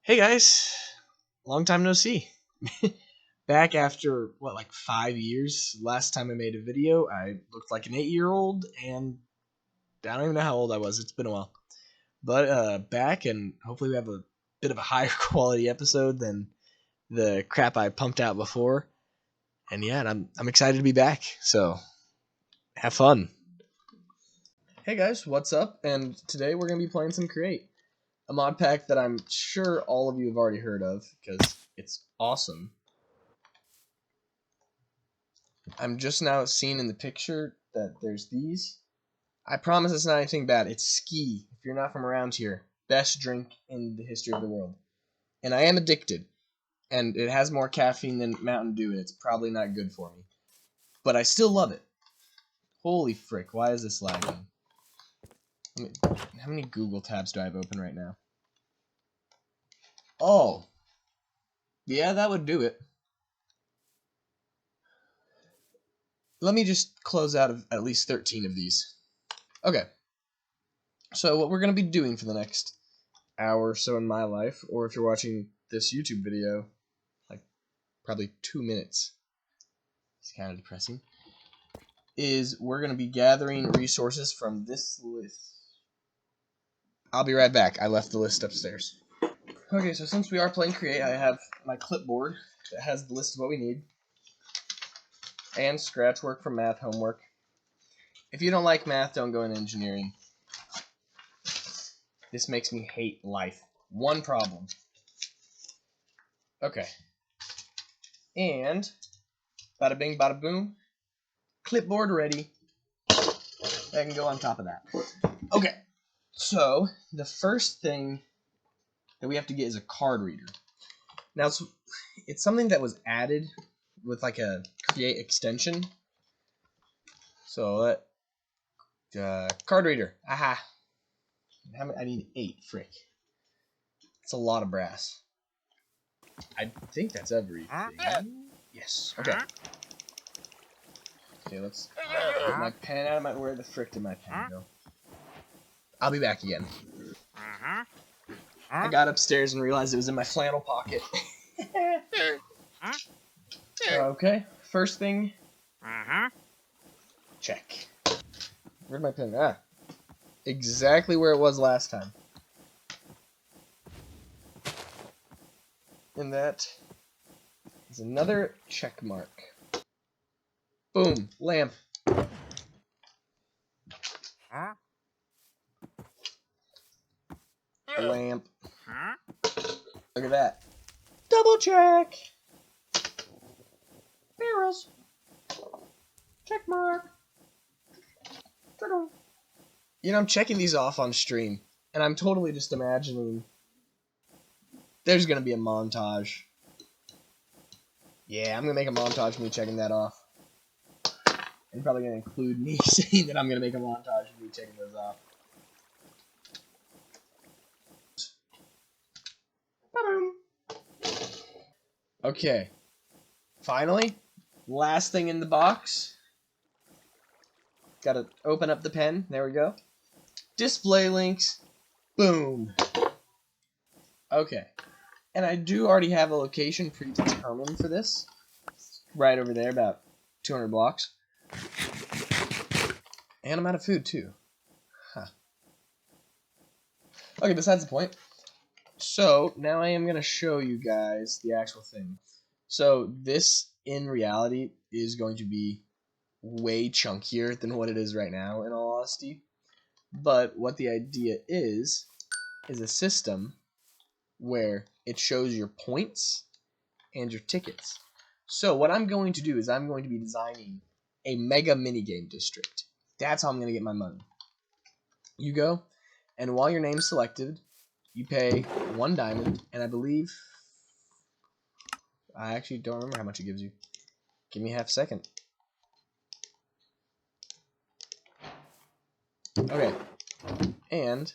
Hey guys, long time no see. Back after what, like 5 years? Last time I made a video, I looked like an 8-year-old, and I don't even know how old I was. It's been a while, but back, and hopefully we have a bit of a higher quality episode than the crap I pumped out before. And yeah, and I'm excited to be back. So have fun. Hey guys, what's up? And today we're gonna be playing some Create, a mod pack that I'm sure all of you have already heard of because it's awesome. I'm just now seeing in the picture that there's these. I promise it's not anything bad. It's ski. If you're not from around here, best drink in the history of the world. And I am addicted. And it has more caffeine than Mountain Dew, and it's probably not good for me. But I still love it. Holy frick, why is this lagging? How many Google tabs do I have open right now? Oh. Yeah, that would do it. Let me just close out of at least 13 of these. Okay. So what we're going to be doing for the next hour or so in my life, or if you're watching this YouTube video, like probably 2 minutes, it's kind of depressing, is we're going to be gathering resources from this list. I'll be right back. I left the list upstairs. Okay, so since we are playing Create, I have my clipboard that has the list of what we need, and scratch work for math homework. If you don't like math, don't go into engineering. This makes me hate life. One problem. Okay. And bada bing, bada boom. Clipboard ready. That can go on top of that. Okay. So, the first thing that we have to get is a card reader. Now, it's something that was added with like a Create extension. So, card reader. Aha. How many? I need 8. Frick. It's a lot of brass. I think that's everything. Yes. Okay. Okay, let's get my pen out of my... Where the frick did my pen go? I'll be back again. I got upstairs and realized it was in my flannel pocket. Okay, first thing. Check. Where'd my pen? Ah. Exactly where it was last time. And that is another check mark. Boom. Lamp. Lamp. Look at that. Double check. Barrels. Check mark. You know, I'm checking these off on stream, and I'm totally just imagining there's going to be a montage. Yeah, I'm going to make a montage of me checking that off. And probably going to include me saying that I'm going to make a montage of me checking those off. Ba-boom. Okay. Finally, last thing in the box. Gotta open up the pen. There we go. Display links. Boom. Okay. And I do already have a location predetermined for this. Right over there, about 200 blocks. And I'm out of food, too. Huh. Okay, besides the point. So, now I am going to show you guys the actual thing. So, this, in reality, is going to be way chunkier than what it is right now, in all honesty. But what the idea is a system where it shows your points and your tickets. So what I'm going to do is I'm going to be designing a mega minigame district. That's how I'm going to get my money. You go, and while your name's selected, you pay 1 diamond, and I believe... I actually don't remember how much it gives you. Give me half a second. Okay. And,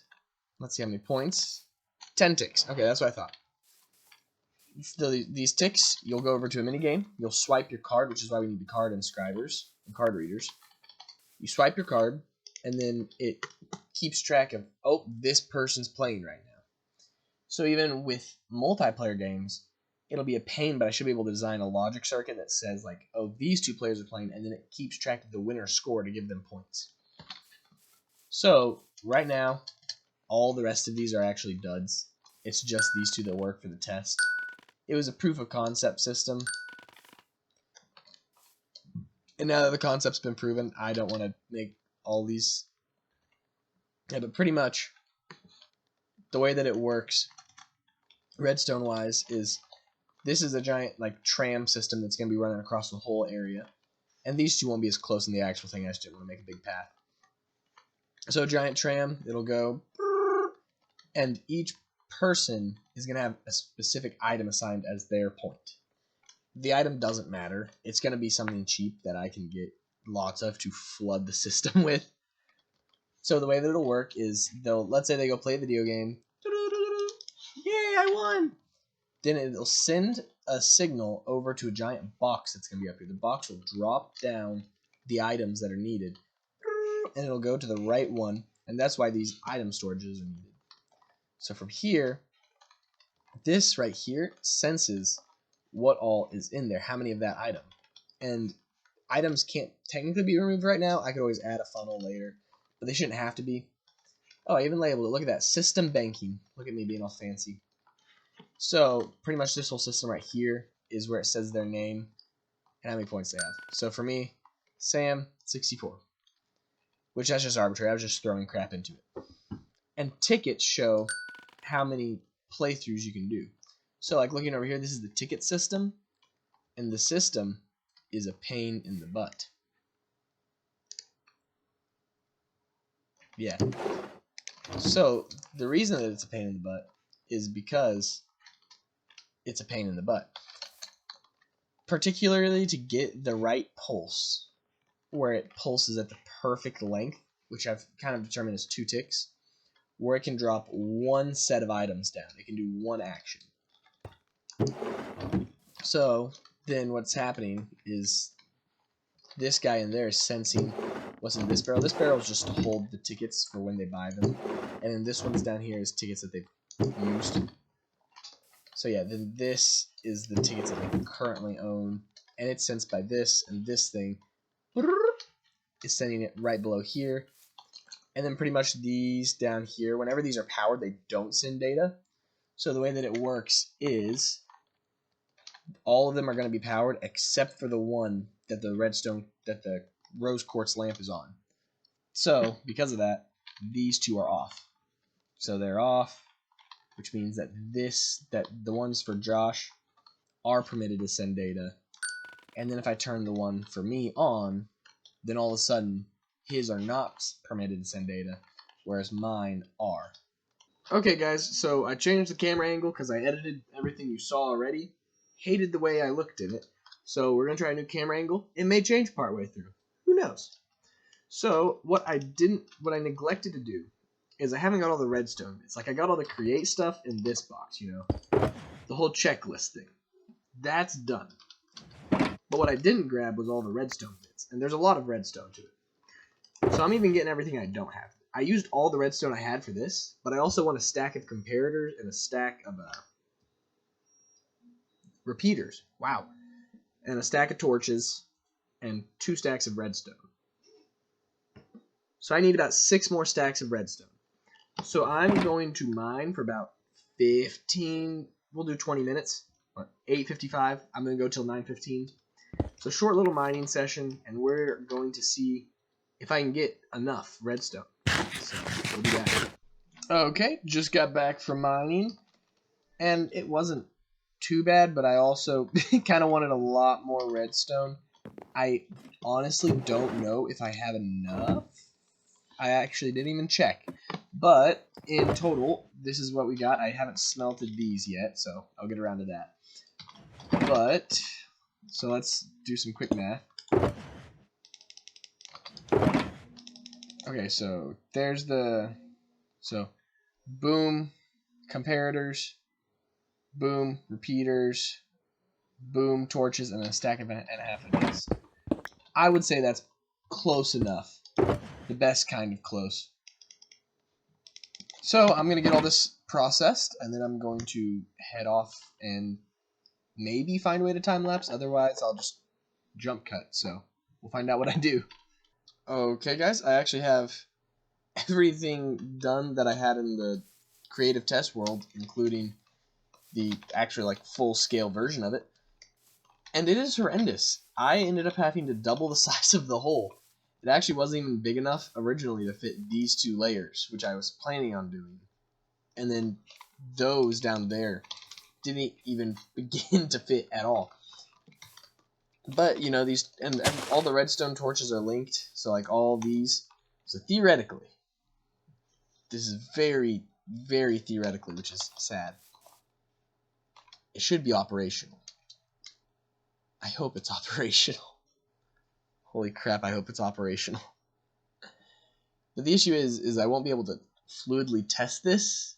let's see how many points. 10 ticks. Okay, that's what I thought. These ticks, you'll go over to a minigame. You'll swipe your card, which is why we need the card inscribers and card readers. You swipe your card, and then it keeps track of, oh, this person's playing right now. So even with multiplayer games, it'll be a pain, but I should be able to design a logic circuit that says, like, oh, these two players are playing, and then it keeps track of the winner's score to give them points. So right now, all the rest of these are actually duds. It's just these two that work for the test. It was a proof of concept system. And now that the concept's been proven, I don't want to make all these. Yeah, but pretty much the way that it works, redstone-wise, is this is a giant like tram system that's going to be running across the whole area. And these two won't be as close in the actual thing. I just didn't want to make a big path. So a giant tram, it'll go, and each person is going to have a specific item assigned as their point. The item doesn't matter. It's going to be something cheap that I can get lots of to flood the system with. So the way that it'll work is let's say they go play a video game. Yay, I won! Then it'll send a signal over to a giant box that's going to be up here. The box will drop down the items that are needed, and it'll go to the right one, and that's why these item storages are needed. So from here, this right here senses what all is in there, how many of that item. And items can't technically be removed right now. I could always add a funnel later, but they shouldn't have to be. Oh, I even labeled it. Look at that. System banking. Look at me being all fancy. So pretty much this whole system right here is where it says their name and how many points they have. So for me, Sam, 64. Which that's just arbitrary. I was just throwing crap into it. And tickets show how many playthroughs you can do. So like looking over here, this is the ticket system. And the system is a pain in the butt. Yeah. So the reason that it's a pain in the butt is because it's a pain in the butt. Particularly to get the right pulse, where it pulses at the perfect length, which I've kind of determined as 2 ticks, where it can drop one set of items down. It can do one action. So then what's happening is this guy in there is sensing what's in this barrel. This barrel is just to hold the tickets for when they buy them. And then this one's down here is tickets that they've used. So yeah, then this is the tickets that they currently own. And it's sensed by this, and this thing is sending it right below here. And then pretty much these down here, whenever these are powered, they don't send data. So the way that it works is all of them are going to be powered except for the one that the rose quartz lamp is on. So because of that, these two are off. So they're off, which means that the ones for Josh are permitted to send data. And then if I turn the one for me on, then all of a sudden his are not permitted to send data, whereas mine are. Okay guys, so I changed the camera angle because I edited everything you saw already. Hated the way I looked in it. So we're going to try a new camera angle. It may change partway through. Who knows? So what I neglected to do is I haven't got all the redstone. It's like I got all the create stuff in this box, you know. The whole checklist thing. That's done. But what I didn't grab was all the redstone bits. And there's a lot of redstone to it. So I'm even getting everything I don't have. I used all the redstone I had for this, but I also want a stack of comparators and a stack of repeaters. Wow. And a stack of torches and 2 stacks of redstone. So I need about 6 more stacks of redstone. So I'm going to mine for about 15, we'll do 20 minutes. 8:55, I'm going to go till 9:15. So short little mining session, and we're going to see if I can get enough redstone. So we'll do that. Okay, just got back from mining, and it wasn't too bad, but I also kind of wanted a lot more redstone. I honestly don't know if I have enough. I actually didn't even check. But in total, this is what we got. I haven't smelted these yet, so I'll get around to that. But, so let's do some quick math. Okay, so there's boom, comparators, boom, repeaters, boom, torches, and a stack and a half of these. I would say that's close enough. The best kind of close. So I'm going to get all this processed, and then I'm going to head off and maybe find a way to time lapse. Otherwise, I'll just jump cut. So we'll find out what I do. Okay, guys, I actually have everything done that I had in the creative test world, including the actually like full-scale version of it. And it is horrendous. I ended up having to double the size of the hole. It actually wasn't even big enough originally to fit these two layers, which I was planning on doing. And then those down there didn't even begin to fit at all. But, you know, these, and all the redstone torches are linked, so like all these, so theoretically, this is very, very theoretically, which is sad, it should be operational. I hope it's operational. Holy crap, I hope it's operational. But the issue is I won't be able to fluidly test this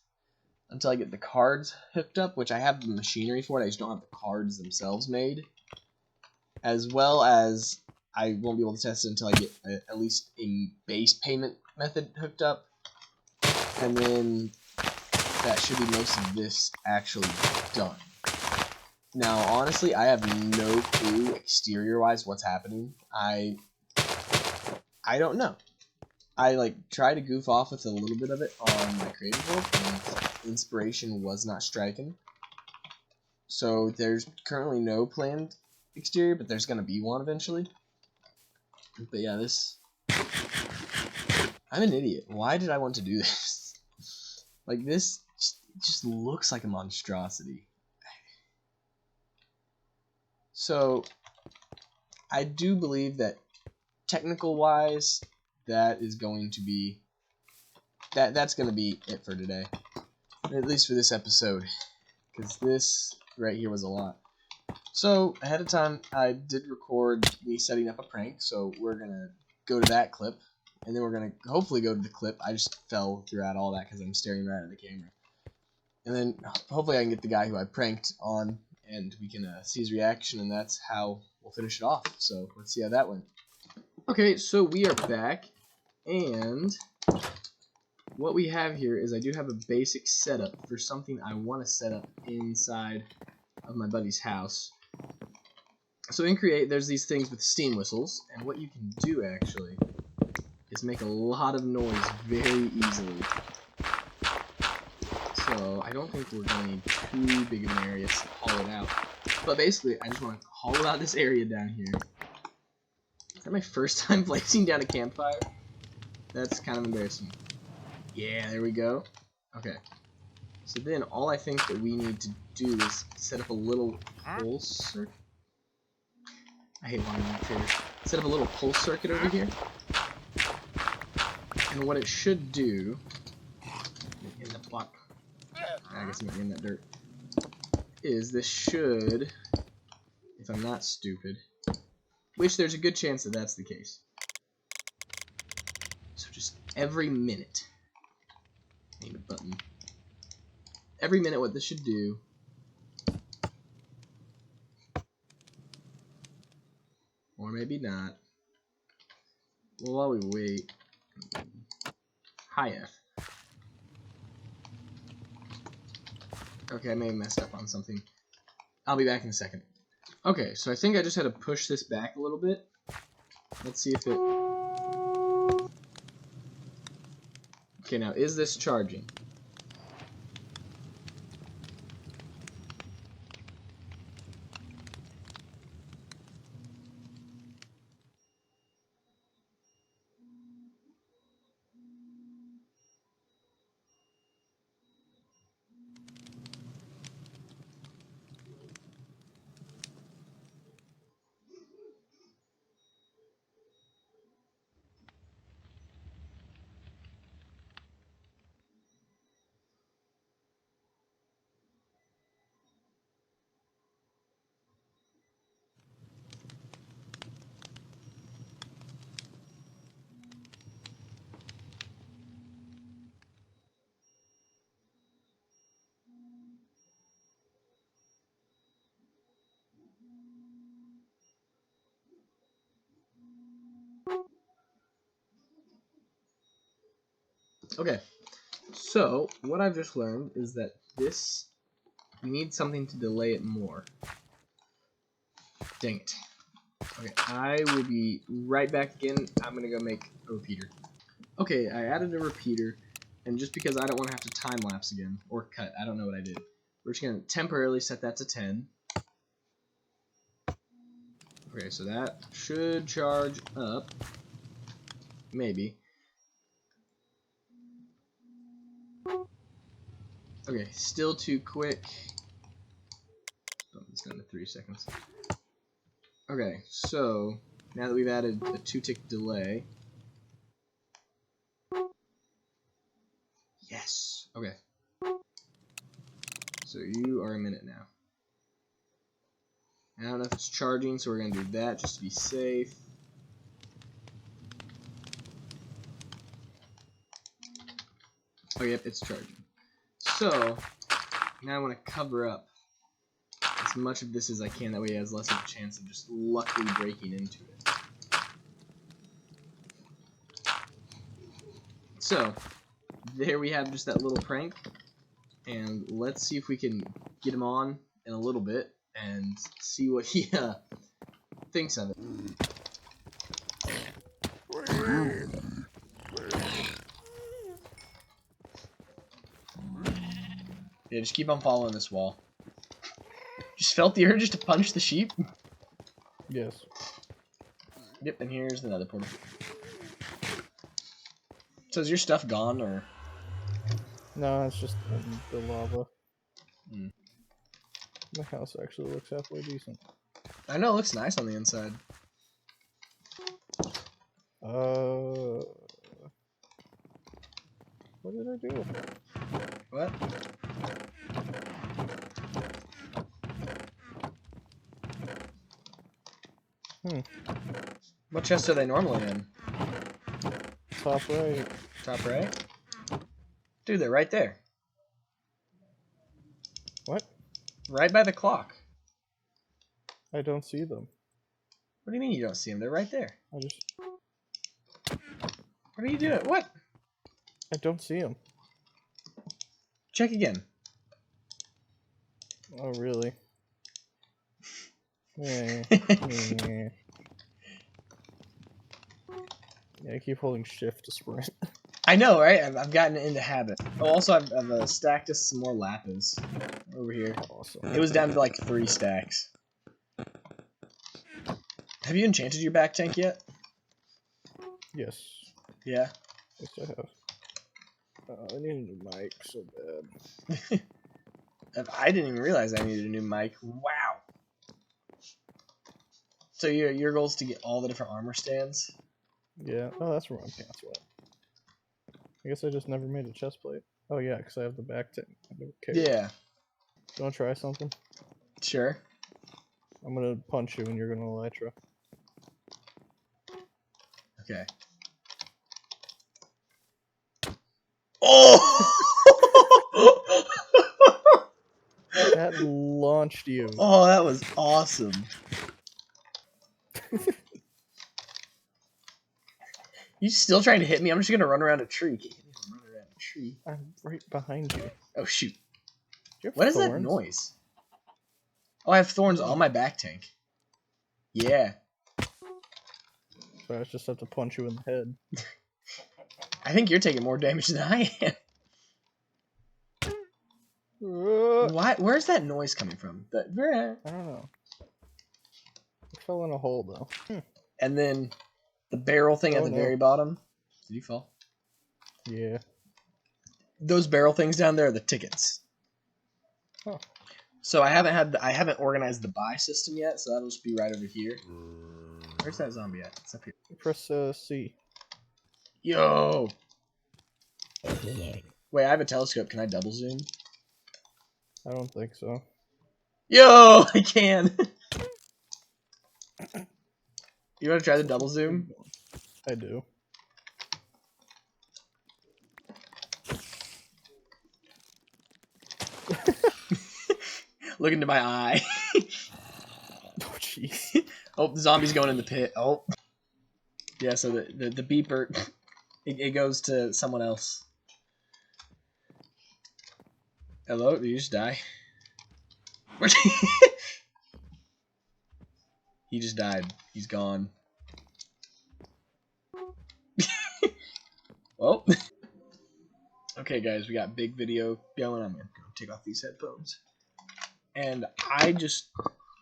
until I get the cards hooked up, which I have the machinery for it, I just don't have the cards themselves made. As well as I won't be able to test it until I get at least a base payment method hooked up. And then that should be most of this actually done. Now, honestly, I have no clue exterior-wise what's happening. I don't know. I like try to goof off with a little bit of it on my creative world, and inspiration was not striking. So there's currently no planned exterior, but there's gonna be one eventually. But yeah, I'm an idiot. Why did I want to do this? Like, this just looks like a monstrosity. So I do believe that technical wise, that is going to be that's going to be it for today, at least for this episode, because this right here was a lot. So ahead of time, I did record me setting up a prank, so we're gonna go to that clip, and then we're gonna hopefully go to the clip. I just fell throughout all that because I'm staring right at the camera, and then hopefully I can get the guy who I pranked on, and we can see his reaction, and that's how we'll finish it off. So let's see how that went. Okay, so we are back, and what we have here is I do have a basic setup for something I want to set up inside of my buddy's house. So in Create, there's these things with steam whistles, and what you can do actually is make a lot of noise very easily. So I don't think we're going to need too big of an area to haul it out. But basically, I just want to haul out this area down here. Is that my first time blazing down a campfire? That's kind of embarrassing. Yeah, there we go. Okay. So then all I think that we need to do is set up a little pulse circuit. I hate wanting to trigger. Set up a little pulse circuit over here. And what it should do in the block, I guess I'm not in that dirt, is this should, if I'm not stupid, which there's a good chance that that's the case. So just every minute, I need a button. Every minute what this should do or maybe not. Well, while we wait, hi F. Okay, I may have messed up on something. I'll be back in a second. Okay, so I think I just had to push this back a little bit. Let's see if it... Okay, now is this charging? Okay, So, what I've just learned is that this, we need something to delay it more. Dang it. Okay, I will be right back again. I'm going to go make a repeater. Okay, I added a repeater, and just because I don't want to have to time-lapse again, or cut, I don't know what I did. We're just going to temporarily set that to 10. Okay, so that should charge up. Maybe. Okay, still too quick. Oh, it's down to 3 seconds. Okay, so now that we've added a 2-tick delay. Yes. Okay. So you are a minute now. I don't know if it's charging, so we're going to do that just to be safe. Oh, yep, it's charging. So, now I want to cover up as much of this as I can. That way it has less of a chance of just luckily breaking into it. So, there we have just that little prank. And let's see if we can get him on in a little bit and see what he thinks of it. Yeah, just keep on following this wall. Just felt the urge to punch the sheep? Yes. Yep, and here's another portal. So is your stuff gone, or? No, it's just the lava. Hmm. The house actually looks halfway decent. I know, it looks nice on the inside. What did I do? What? What chests are they normally in? Top right. Top right? Dude, they're right there. What? Right by the clock. I don't see them. What do you mean you don't see them? They're right there. I just... What are you doing? What? I don't see them. Check again. Oh, really? Yeah. Yeah, I keep holding shift to sprint. I know, right? I've gotten into habit. Oh, also, I've stacked us some more lapis over here. Awesome. It was down to like 3 stacks. Have you enchanted your back tank yet? Yes. Yeah? Yes, I have. I need a new mic so bad. I didn't even realize I needed a new mic. Wow. So your goal is to get all the different armor stands? Yeah. Oh, that's where my pants went. I guess I just never made a chest plate. Oh, yeah, because I have the back tank. Okay. Yeah. You want to try something? Sure. I'm going to punch you and you're going to elytra. Okay. Oh! That launched you. Oh, that was awesome. You still trying to hit me? I'm just gonna run around a tree. Can't hit me if I'm running around a tree. I'm right behind you. Oh shoot! Do you have What is that thorns? noise? Oh, I have thorns on my back tank. Yeah. So I just have to punch you in the head. I think you're taking more damage than I am. Why? Where's that noise coming from? I don't know. I fell in a hole though. And then the barrel thing at the very bottom. Did you fall? Yeah. Those barrel things down there are the tickets. Huh. So I haven't organized the buy system yet, so that'll just be right over here. Where's that zombie at? It's up here. Press C. Yo! Wait, I have a telescope. Can I double zoom? I don't think so. Yo! I can! You want to try the double zoom? I do. Look into my eye. Oh, jeez. Oh, the zombie's going in the pit. Oh. Yeah, so the beeper, it goes to someone else. Hello? Did you just die? He just died. He's gone. Well. Okay, guys, we got big video going. I'm gonna take off these headphones. And I just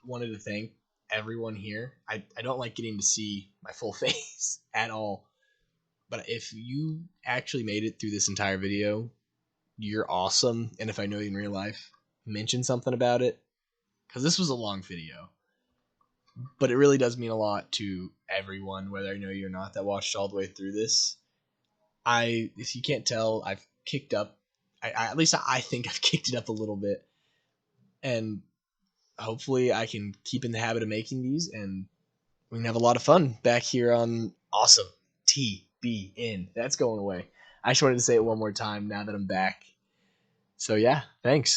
wanted to thank everyone here. I don't like getting to see my full face at all. But if you actually made it through this entire video, you're awesome. And if I know you in real life, mention something about it. Because this was a long video. But it really does mean a lot to everyone, whether I know you or not, that watched all the way through this. If you can't tell, I've kicked up. At least I think I've kicked it up a little bit. And hopefully I can keep in the habit of making these, and we can have a lot of fun back here on Awesome TBN. That's going away. I just wanted to say it one more time now that I'm back. So yeah, thanks.